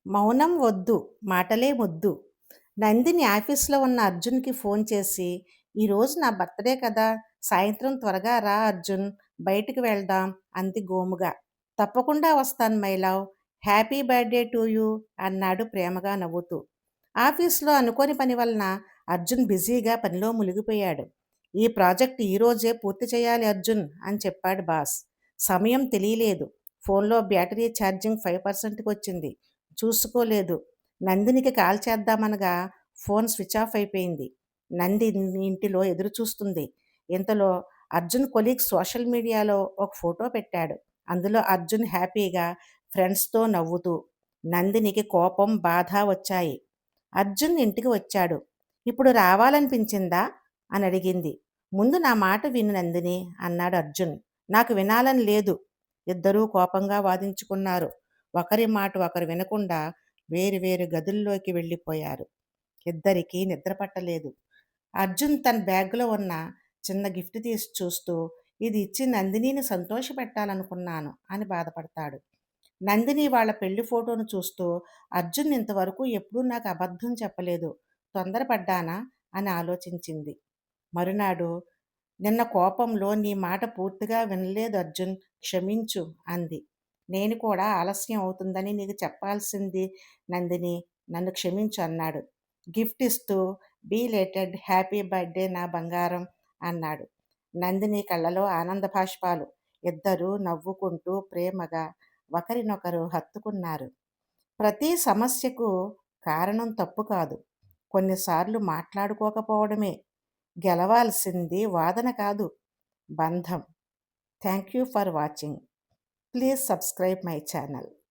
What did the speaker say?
మౌనం వద్దు, మాటలే ముద్దు. నందిని ఆఫీస్‌లో ఉన్న అర్జున్‌కి ఫోన్ చేసి, "ఈరోజు నా బర్త్‌డే కదా! సాయంత్రం త్వరగా రా అర్జున్, బయటికి వెళ్దాం" అంది గోముగా. "తప్పకుండా వస్తాను my love. Happy birthday to you" అన్నాడు ప్రేమగా నవ్వుతూ. ఆఫీస్‌లో అనుకోని పని వలన అర్జున్ బిజీగా పనిలో మునిగిపోయాడు. "ఈ ప్రాజెక్ట్ ఈరోజే పూర్తి చేయాలి అర్జున్" అని చెప్పాడు బాస్. సమయం తెలియలేదు. ఫోన్‌లో బ్యాటరీ ఛార్జింగ్ 5%కి వచ్చింది. చూసుకోలేదు. నందినికి కాల్ చేద్దామనగా ఫోన్ స్విచ్ ఆఫ్ అయిపోయింది. నందిని ఇంటిలో ఎదురు చూస్తుంది. ఇంతలో అర్జున్ కొలీగ్ సోషల్ మీడియాలో ఒక ఫోటో పెట్టాడు. అందులో అర్జున్ హ్యాపీగా ఫ్రెండ్స్‌తో నవ్వుతూ. నందినికి కోపం, బాధ వచ్చాయి. అర్జున్ ఇంటికి వచ్చాడు. "ఇప్పుడు రావాలనిపించిందా?" అని అడిగింది. "ముందు నా మాట విను నందిని" అన్నాడు అర్జున్. "నాకు వినాలని లేదు." ఇద్దరూ కోపంగా వాదించుకున్నారు. ఒకరి మాట ఒకరు వినకుండా వేరు వేరు గదుల్లోకి వెళ్ళిపోయారు. ఇద్దరికీ నిద్ర పట్టలేదు. అర్జున్ తన బ్యాగ్‌లో ఉన్న చిన్న గిఫ్ట్ తీసి చూస్తూ, "ఇది ఇచ్చి నందినిని సంతోషపెట్టాలనుకున్నాను" అని బాధపడతాడు. నందిని వాళ్ళ పెళ్లి ఫోటోను చూస్తూ, "అర్జున్ ఇంతవరకు ఎప్పుడూ నాకు అబద్ధం చెప్పలేదు. తొందరపడ్డానా?" అని ఆలోచించింది. మరునాడు, "నిన్న కోపంలో నీ మాట పూర్తిగా వినలేదు అర్జున్, క్షమించు" అంది. "నేను కూడా ఆలస్యం అవుతుందని నీకు చెప్పాల్సింది నందిని, నన్ను క్షమించు" అన్నాడు. గిఫ్ట్ ఇస్తూ, "బిలేటెడ్ హ్యాపీ బర్త్‌డే నా బంగారం" అన్నాడు. నందిని కళ్ళలో ఆనంద బాష్పాలు. ఇద్దరూ నవ్వుకుంటూ ప్రేమగా ఒకరినొకరు హత్తుకున్నారు. ప్రతి సమస్యకు కారణం తప్పు కాదు. కొన్నిసార్లు మాట్లాడుకోకపోవడమే. గెలవాల్సింది వాదన కాదు, బంధం. Thank you for watching. Please subscribe my channel.